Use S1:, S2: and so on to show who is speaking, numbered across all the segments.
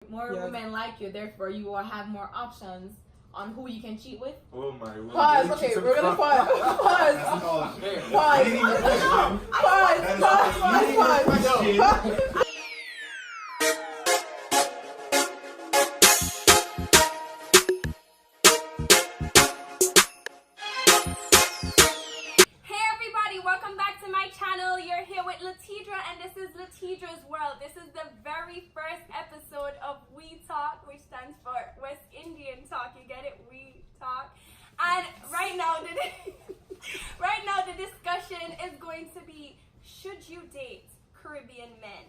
S1: More women like you, therefore you will have more options on who you can cheat with.
S2: Oh my word.
S1: Pause. Okay, we're gonna pause. Pause. Hey everybody, welcome back to my channel. You're here with Tedra, and this is Tedra's World. This is the very first episode of We Talk, which stands for West Indian Talk. You get it? We Talk. And right now the discussion is going to be, should you date Caribbean men?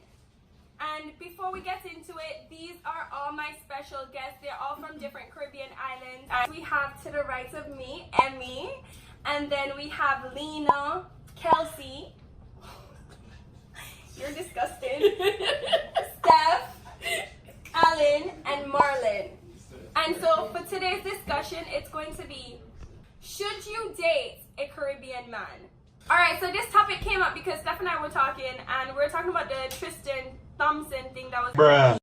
S1: And before we get into it, these are all my special guests. They're all from different Caribbean islands. And we have to the right of me, Emmy. And then we have Lena, Kelsey. You're disgusting. Steph, Alan, and Marlon. And so for today's discussion, it's going to be, should you date a Caribbean man? Alright, so this topic came up because Steph and I were talking, and we were talking about the Tristan Thompson thing that was...
S2: Bruh.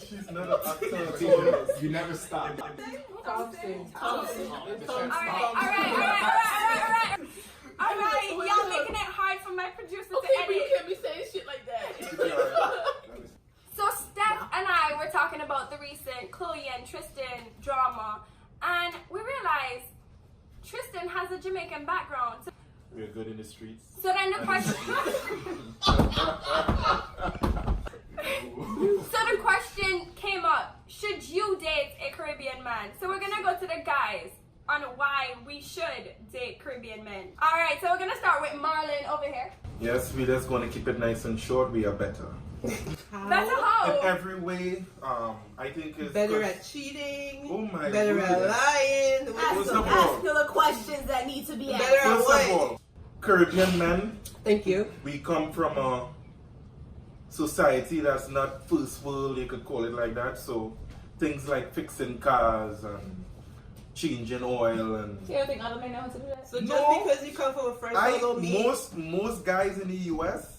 S2: She's not an actor.
S3: You never stop.
S1: Thompson. Alright, y'all making it hard for my producer to edit.
S4: But you can't be saying shit like that.
S1: So Steph and I were talking about the recent Chloe and Tristan drama, and we realized Tristan has a Jamaican background.
S2: We're good in the streets.
S1: So then the question came up, should you date a Caribbean man? So we're gonna go to the guys on why we should date Caribbean men. Alright, so we're gonna start with Marlon over here.
S2: Yes, we're just going to keep it nice and short. We are better.
S1: Better how?
S2: In every way, I think it's
S4: Better at cheating.
S2: Oh my
S4: Better
S2: goodness.
S4: at lying.
S2: Ask
S5: the questions that need to be asked.
S4: Better at
S2: First of
S4: what?
S2: all, Caribbean men,
S4: Thank you.
S2: we come from a society that's not first world, you could call it like that. So things like fixing cars and changing oil and
S1: So you don't think other men know how to do that?
S4: So just
S2: No.
S4: because you come from a French world don't mean...
S2: most guys in the US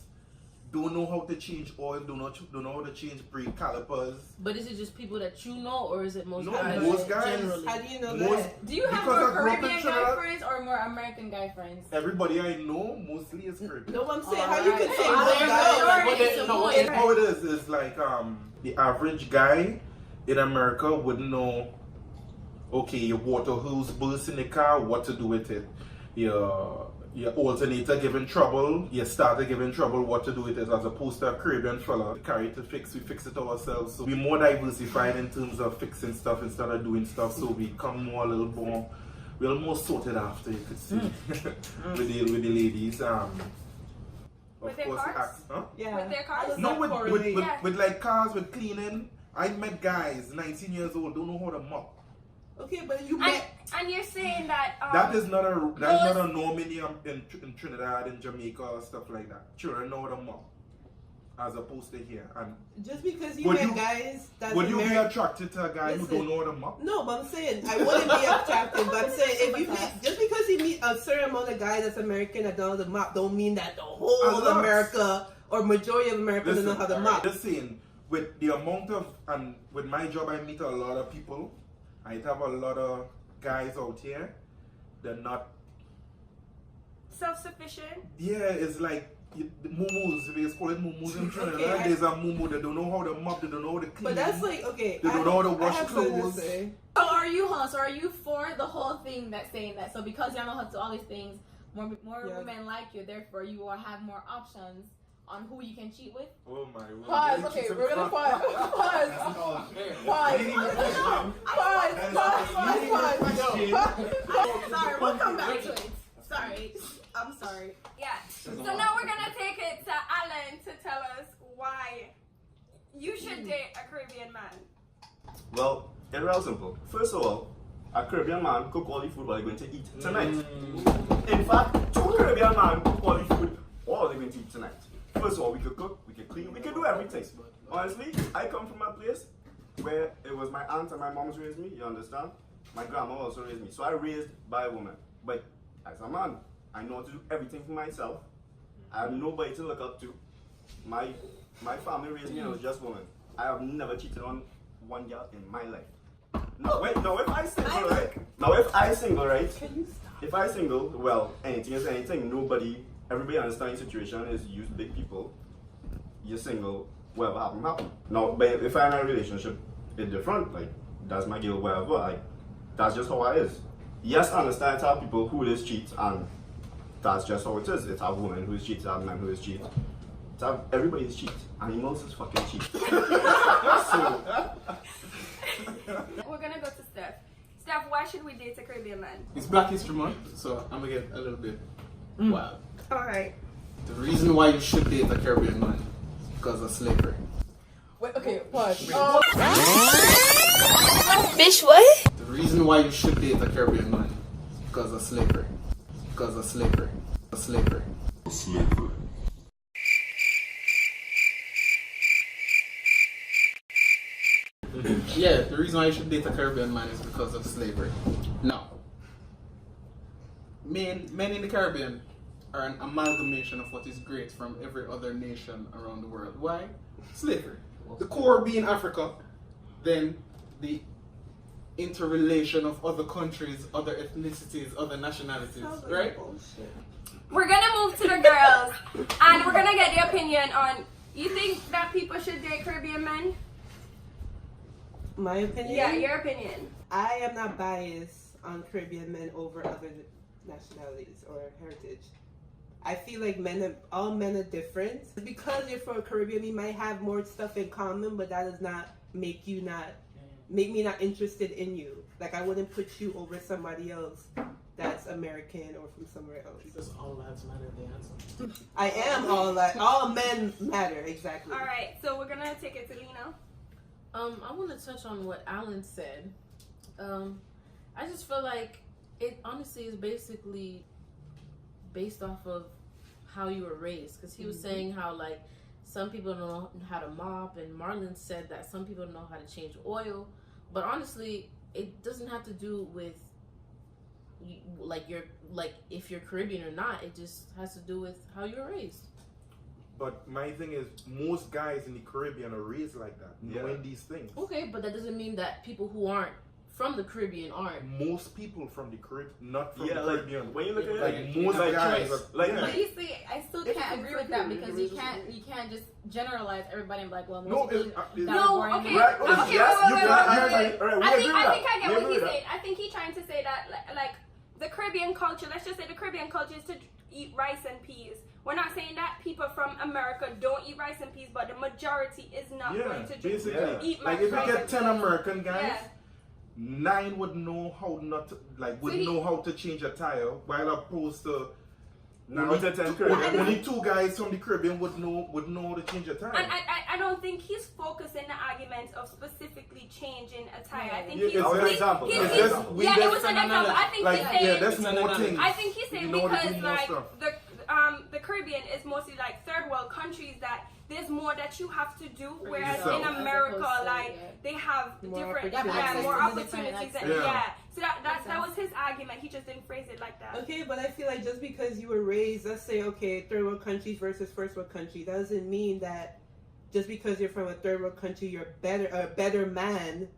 S2: don't know how to change oil, don't know how to change brake calipers.
S5: But is it just people that you know, or is it most
S2: No,
S5: guys?
S2: most guys.
S5: Generally?
S4: How do you know
S2: Most-
S4: that?
S1: Do you have
S2: Because
S1: more
S2: I grew up in
S1: Caribbean guy
S2: Trinidad.
S1: friends or more American guy friends?
S2: Everybody I know mostly is Caribbean.
S4: No, I'm saying, how you
S1: Alright.
S4: could say
S1: So
S4: one
S1: there you
S4: guy...
S1: go.
S4: like,
S1: What they-
S5: no,
S1: Right.
S2: How it is like the average guy in America wouldn't know, okay, your water hose burst in the car, what to do with it. Your alternator giving trouble, your starter giving trouble, what to do with it, as opposed to a Caribbean fella carry it to fix, we fix it ourselves. So we're more diversified in terms of fixing stuff instead of doing stuff, so we come more a little more sorted after, you could see, with the ladies. Of
S1: With their
S2: course,
S1: cars?
S2: huh?
S4: Yeah.
S1: With their cars?
S2: No,
S4: correlate?
S2: with like cars, with cleaning. I met guys, 19 years old, don't know how to mop.
S4: Okay, but you met...
S1: And you're saying that
S2: That is not a norm in Trinidad, in Jamaica, or stuff like that. Children know how to mop, as opposed to here. And
S4: Just because you
S2: Would
S4: met
S2: you-
S4: guys... That's
S2: would you be
S4: American.
S2: attracted to a guy who
S4: Listen.
S2: don't know how to mop?
S4: No, but I'm saying I wouldn't be attracted. But I'm saying if you meet, just because you meet a certain amount of guys that's American that don't know how to mop, don't mean that the whole
S2: A
S4: of
S2: lot.
S4: America or majority of America don't know how to mop.
S2: Just saying, with the amount of, and with my job, I meet a lot of people. I have a lot of guys out here. They're not.
S1: self-sufficient.
S2: Yeah, it's like the mumus. We call it mumus in Trinidad.
S4: Okay,
S2: There's a mumu that don't know how to mop. They don't know how to clean.
S4: But that's like okay.
S2: They don't know how to wash
S4: I have something to
S2: clothes.
S4: say.
S1: So are you for the whole thing that's saying that? So because y'all know how to do all these things, more
S4: Yeah.
S1: women like you, therefore you will have more options on who you can cheat with.
S2: Oh my word.
S1: Pause. Okay, we're gonna pause. Sorry, we'll come back to it. Sorry, I'm sorry. Yeah. So now we're gonna take it to Alan to tell us why you should date a Caribbean man.
S3: Well, it's real simple. First of all, a Caribbean man cook all the food what they're going to eat tonight. In fact, two Caribbean men cook all the food all they're going to eat tonight. First of all, we could cook, we could clean, we could do everything. Honestly, I come from a place where it was my aunt and my mom's raised me, you understand? My grandma also raised me. So I raised by a woman. But as a man, I know how to do everything for myself. I have nobody to look up to. My My family raised me and I was just woman. I have never cheated on one girl in my life. Now if I single, right? Now if I single, right? If I single, well, anything is anything. Everybody understands the situation is use big people. You're single, whatever happen. Now, but if I'm in a relationship, it's different. Like, that's my girl, whatever. Like, that's just how I is. Yes, I understand it's how people who is cheat, and that's just how it is. It's a woman who is cheat, it's a man who is cheat. It's a, everybody is cheat. Animals is fucking cheat. So,
S1: We're gonna go to Steph. Steph, why should we date a Caribbean man?
S6: It's Black History Month, so I'm gonna get a little bit wild.
S1: Alright.
S6: The reason why you should date a Caribbean man is because of slavery.
S4: Wait, okay, pause.
S5: Bitch, what?
S6: The reason why you should date a Caribbean man is because of slavery. Because of slavery. Slavery. Yeah, the reason why you should date a Caribbean man is because of slavery. Now, men in the Caribbean are an amalgamation of what is great from every other nation around the world. Why? Slavery. The core being Africa, then the interrelation of other countries, other ethnicities, other nationalities, right?
S1: We're gonna move to the girls, and we're gonna get the opinion on. You think that people should date Caribbean men?
S4: My opinion?
S1: Yeah, your opinion.
S4: I am not biased on Caribbean men over other nationalities or heritage. I feel like all men are different. Because you're from Caribbean, we might have more stuff in common, but that does not make me not interested in you. Like, I wouldn't put you over somebody else that's American or from somewhere else.
S6: Because all lives matter, the answer.
S4: I am all men matter, exactly.
S1: Alright, so we're gonna take it to Lena.
S5: I want to touch on what Alan said. I just feel like it honestly is basically based off of how you were raised. Because he was saying how, like, some people don't know how to mop, and Marlon said that some people don't know how to change oil. But honestly, it doesn't have to do with if you're Caribbean or not. It just has to do with how you were raised.
S2: But my thing is, most guys in the Caribbean are raised like that, knowing these things.
S5: Okay, but that doesn't mean that people who aren't from the Caribbean aren't.
S2: Most people from the Caribbean, not from the
S3: like,
S2: Caribbean.
S3: when you look at it,
S2: like most guys, are,
S3: like,
S7: But you see, I still can't agree with that because you can't just generalize everybody and be like, well, most people
S1: No, okay,
S3: Right,
S1: okay,
S3: yes, you
S1: wait.
S3: can. Alright, we
S1: I
S3: agree
S1: think
S3: with that.
S1: I get
S3: We
S1: what
S3: agree
S1: he's
S3: with
S1: saying. I think he's trying to say that like the Caribbean culture. Let's just say the Caribbean culture is to eat rice and peas. We're not saying that people from America don't eat rice and peas, but the majority is not going to just eat
S2: like if you
S1: rice
S2: get
S1: and
S2: 10
S1: peas.
S2: American guys, 9 would know how not to, like would know how to change a tire, while opposed to only 2 guys from the Caribbean would know how to change a tire.
S1: And I don't think he's focusing the argument of specifically changing a tire. I think
S2: It was an example.
S1: it was an example. I think he's saying
S2: that's more things.
S1: I think he's saying
S2: You know,
S1: because
S2: they do more
S1: like
S2: stuff.
S1: the Caribbean is mostly like third world countries that there's more that you have to do, whereas
S2: yourself.
S1: in America,
S5: As opposed to,
S1: like they have
S5: More
S1: different,
S5: opportunities.
S1: more
S7: Access to different
S1: opportunities,
S7: access.
S1: and so that was his argument. He just didn't phrase it like that.
S4: Okay, but I feel like just because you were raised, let's say, okay, third world countries versus first world country, that doesn't mean that just because you're from a third world country, you're a better man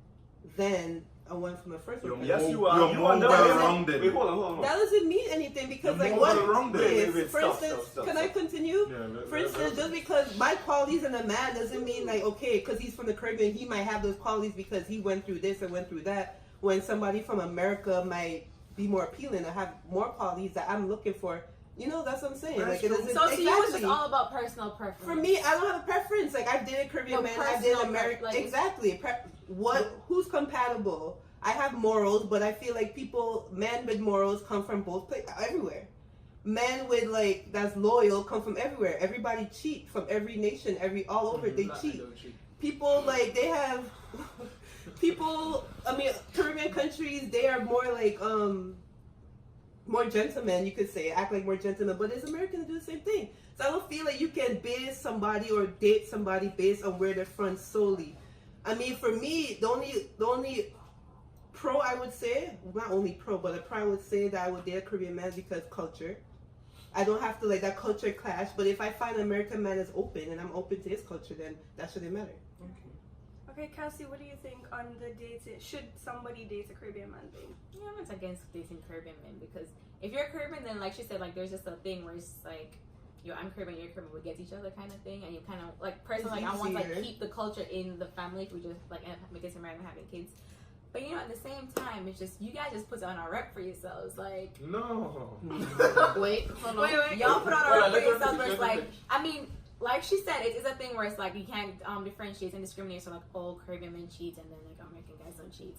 S4: than a one from a first world country.
S3: Yes, you are.
S2: You're more well-rounded.
S3: Wait, hold on.
S4: That doesn't mean anything because,
S2: You're
S4: like,
S2: more
S4: what
S2: well-rounded.
S4: is,
S3: Wait,
S4: for
S3: stop,
S4: instance,
S3: stop.
S4: can I continue?
S2: Yeah,
S4: For instance, just because my qualities in a man doesn't mean like, okay, because he's from the Caribbean, he might have those qualities because he went through this and went through that. When somebody from America might be more appealing or have more qualities that I'm looking for. You know, that's what I'm saying.
S2: That's
S4: like, it
S2: true.
S4: doesn't,
S7: So to you, it's just
S4: exactly.
S7: all about personal preference.
S4: For me, I don't have a preference. Like, I've dated Caribbean
S7: No,
S4: men, I've
S7: personal
S4: dated American.
S7: like-
S4: Exactly. Who's compatible? I have morals, but I feel like men with morals come from both places, everywhere. Men with that's loyal come from everywhere. Everybody cheat from every nation, all over. They cheat. People they have people. I mean, Caribbean countries, they are more more gentlemen. You could say act like more gentlemen, but as Americans do the same thing. So I don't feel like you can base somebody or date somebody based on where they're from solely. I mean, for me, the only pro I would say, not only pro, but a pro I would say that I would date a Caribbean man because culture. I don't have to like that culture clash. But if I find an American man is open and I'm open to his culture, then that shouldn't matter.
S1: Okay, Kelsey, what do you think on the dating? Should somebody date a Caribbean man thing?
S7: Yeah, I'm not against dating Caribbean men because if you're Caribbean, then like she said, like there's just a thing where it's like, yo, I'm Caribbean, you're Caribbean, we get each other kind of thing, and you kind of like personally, like I want to like keep the culture in the family if we just like end up getting married and having kids. But you know, at the same time, it's just you guys just put on a rep for yourselves, like.
S2: No.
S5: Wait, hold on.
S1: Wait.
S7: Y'all put on a rep for yourselves, where it's like, I mean. Like she said, it is a thing where it's like you can't differentiate and discriminate. So like, oh, Caribbean men cheat and then like American guys don't cheat.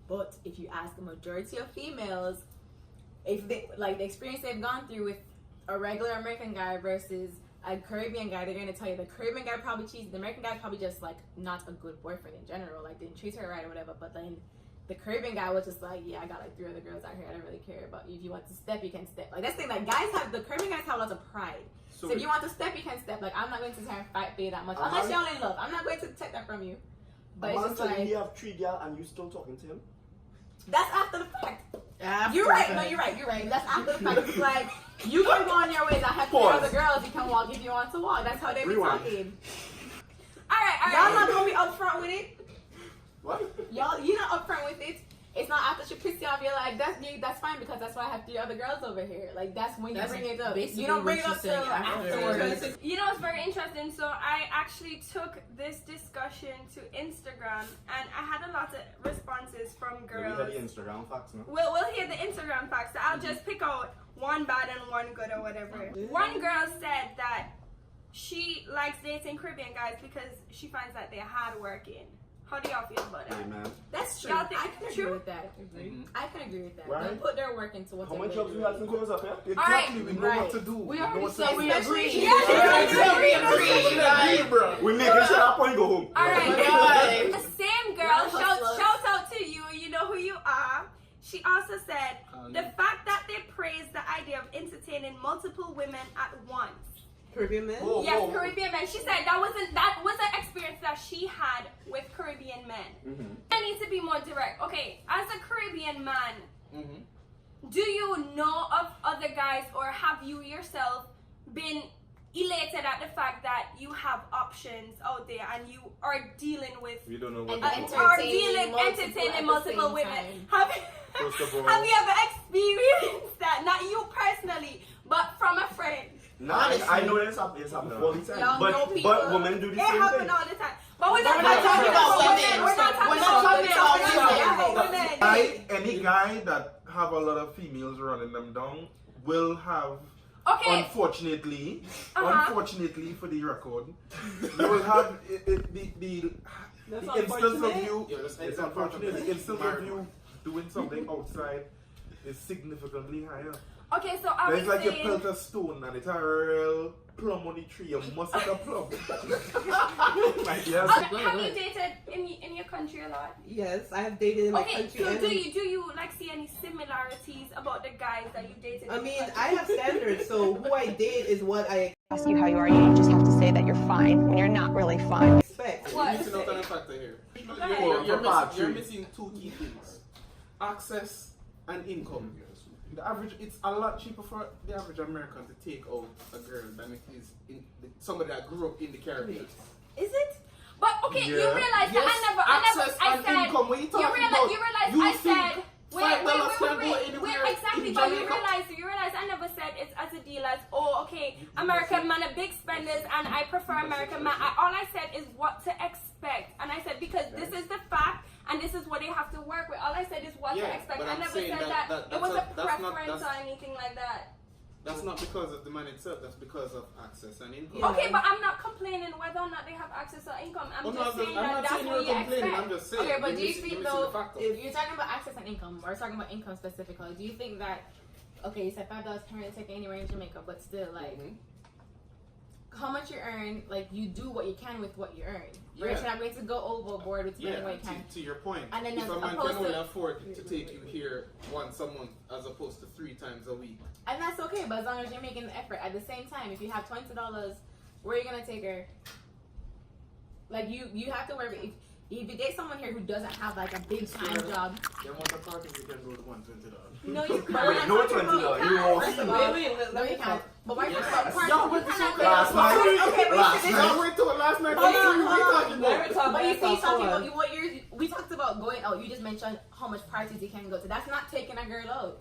S7: But if you ask the majority of females, if they like the experience they've gone through with a regular American guy versus a Caribbean guy, they're gonna tell you the Caribbean guy probably cheats. The American guy probably just like not a good boyfriend in general, like didn't treat her right or whatever. But then the Caribbean guy was just like, yeah, I got like 3 other girls out here. I don't really care about you. If you want to step, you can step. Like that's the thing. Like guys have the Caribbean guys have lots of pride. So if you want to step, you can step. Like I'm not going to try and fight for you that much unless you're in love. I'm not going to take that from you. But it's just like
S3: you have 3 girls and you still talking to him.
S7: That's after the fact.
S5: After
S7: You're right.
S5: the
S7: No,
S5: fact.
S7: you're right. That's after the fact. It's like you can go on your ways. I have 3 other girls. You can walk if you want to walk. That's how they be
S3: Rewind.
S7: talking.
S1: All right.
S7: Y'all not gonna be upfront with it.
S3: What?
S7: You're not upfront with it. It's not after she pisses you off. You're like, that's fine because that's why I have 3 other girls over here. Like that's when you
S5: That's
S7: bring it up.
S5: basically
S7: You don't bring it
S5: what
S7: up
S5: she's
S7: till
S5: saying
S7: afterwards.
S1: You know, it's very interesting. So I actually took this discussion to Instagram, and I had a lot of responses from girls.
S3: We had the Instagram facts, no?
S1: We'll hear the Instagram facts. So I'll just pick out one bad and one good or whatever. One girl said that she likes dating Caribbean guys because she finds that they're hardworking. How do y'all feel about that?
S3: Hey, man.
S7: That's true.
S1: Y'all think
S7: I can
S1: it's
S7: agree
S1: true?
S7: with that. I can agree with that.
S3: Right.
S7: They put their work into what
S3: How
S7: they're
S3: many
S7: really
S3: jobs we had
S7: doing.
S3: some girls up here?
S2: Exactly, we know
S7: Right.
S2: what to do.
S7: We
S2: know
S7: already
S2: what to
S7: said
S2: do.
S7: we agree.
S3: We making sure that point go home.
S1: All right.
S5: Right.
S1: The same girl,
S7: Y'all
S1: shout
S7: hustlers.
S1: out to you. You know who you are. She also said the fact that they praise the idea of entertaining multiple women at once.
S4: Caribbean men?
S3: Whoa,
S1: Yes,
S3: whoa.
S1: Caribbean men. She said that was an experience that she had with Caribbean men. I need to be more direct. Okay, as a Caribbean man, do you know of other guys, or have you yourself been elated at the fact that you have options out there and you are dealing with
S2: We don't know what
S7: And
S2: to do.
S1: or
S7: Entertaining
S1: entertaining
S7: multiple
S1: multiple
S7: at the
S1: women?
S7: same
S1: Have,
S2: First of all,
S1: have you ever experienced that? Not you personally, but from a friend.
S3: Nah, I know this happens all the time.
S7: Y'all know people.
S3: But women do the
S1: It
S3: same
S1: happens
S3: thing.
S1: all the time. But we're not
S5: We're not
S1: talking about women. We're not talking about women.
S2: any guy that have a lot of females running them down will have,
S1: Okay.
S2: unfortunately for the record, you will have the instance of you.
S6: Yeah, that's
S2: It's unfortunate. The instance of you doing something outside is significantly higher.
S1: Okay, so I
S2: It's
S1: was
S2: like you
S1: saying.
S2: pelt a stone and it's a real plum on the tree. You must hit a plum. Yes.
S1: Have you dated in your country a lot?
S4: Yes, I have dated in my
S1: Okay,
S4: country.
S1: so
S4: and
S1: do you like see any similarities about the guys that you dated?
S4: I
S1: in
S4: mean,
S1: your country?
S4: I have standards, so who I date is what I
S8: Ask you how you are, you just have to say that you're fine when you're not really fine.
S4: expect.
S1: What?
S6: You're missing out on a factor here.
S1: ahead.
S6: You're missing 2 key things: access and income. The average, it's a lot cheaper for the average American to take out a girl than it is somebody that grew up in the Caribbean.
S1: Is it? But okay, you
S2: Yeah.
S1: realize
S6: Yes,
S1: that
S6: access
S1: I
S6: and
S1: said.
S6: income. What are you talking
S1: realize,
S6: about?
S1: you realize
S6: You
S1: I
S6: think
S1: said. Wait,
S6: $5 can go anywhere
S1: exactly.
S6: in
S1: But you
S6: Jamaica?
S1: realize I never said it's as a deal as, oh, okay, American man are big spenders and I prefer American man. All I said is what to expect, and I said because this is the fact and this is what they have to work with. All I said is what to
S6: Yeah,
S1: expect.
S6: but
S1: I
S6: I'm
S1: never
S6: saying
S1: said
S6: that-
S1: that
S6: that-
S1: it was a
S6: that's not-
S1: preference
S6: that's-
S1: or anything like that.
S6: That's not because of the man itself, that's because of access and income.
S4: Yeah.
S1: Okay, but I'm not complaining whether or not they have access or income. I'm just saying that that's
S6: saying
S1: what
S6: you're
S1: you
S6: complaining,
S1: expect.
S6: I'm just saying.
S7: Okay, but
S6: you're
S7: do you
S6: missing-
S7: think
S6: you're missing
S7: though,
S6: the factor.
S7: if you're talking about access and income, or talking about income specifically, do you think that, okay, you said $5 can really take you anywhere in Jamaica, but still, like, how much you earn, like, you do what you can with what you earn. Right?
S6: Yeah.
S7: You're not going to go overboard with spending
S6: Yeah,
S7: what you can.
S6: to your point.
S7: And then
S6: if a
S7: as
S6: man can
S7: opposed
S6: only
S7: to-
S6: afford to take you here once a month as opposed to 3 times a week.
S7: And that's okay, but as long as you're making the effort. At the same time, if you have $20, where are you going to take her? Like, you have to worry. if you date someone here who doesn't have like a big time job,
S6: The amount of parties you can go to $120.
S7: no, you
S3: Wait,
S7: can't.
S3: no $20. You know what?
S7: First of all, no, you can't. But why
S3: Yes.
S7: about parties?
S6: Y'all
S7: You
S6: went to
S7: cannot
S6: so
S7: go-
S3: last night.
S7: Okay, but
S3: Last
S7: you said
S3: night.
S6: Y'all went to it last night.
S7: Hold on,
S6: What are you
S7: hold
S6: talking
S7: on.
S6: about?
S7: But you see something about what you're. We talked about going out. You just mentioned how much parties you can go to. That's not taking a girl out.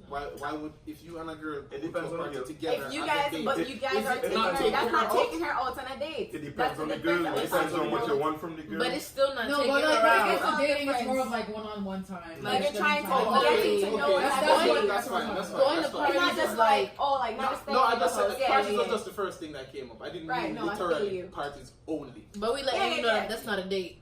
S6: Why would, if you and a girl
S3: It
S6: go
S3: depends
S6: to a
S3: on the
S6: party
S3: girl.
S6: together
S7: If you
S6: as
S7: guys,
S6: a date,
S7: but
S6: is
S7: you guys are
S6: it
S7: taking
S6: not
S7: her.
S6: taking
S7: That's
S6: her
S7: not
S6: out?
S7: taking her out on a date.
S2: It depends
S7: That's
S2: on the
S7: difference
S2: girl.
S7: that
S2: It
S7: we're
S2: depends on
S7: talking
S2: what you
S7: about.
S2: want from the girl.
S5: But it's still not
S9: No,
S5: taking
S9: but
S5: her
S9: like
S5: out.
S9: when it gets to
S7: All
S9: dating, it's
S7: different.
S9: more of like one-on-one time.
S7: Like you're trying to
S5: Oh,
S7: get
S5: okay,
S7: to know
S6: okay,
S7: that
S6: that's
S7: boy.
S6: fine, that's fine, that's fine.
S5: Going
S6: that's
S5: to
S6: fine.
S7: It's not
S5: parties
S7: just
S5: is
S7: like, oh, like not staying
S6: No, I
S7: in the
S6: just said
S7: house.
S6: parties was
S7: Yeah.
S6: just the first thing that came up. I didn't
S7: Right,
S6: mean
S7: no, I feel
S6: literally
S7: you.
S6: parties only.
S5: But we let
S7: Yeah,
S5: you
S7: yeah,
S5: know
S7: yeah.
S5: that's not a date.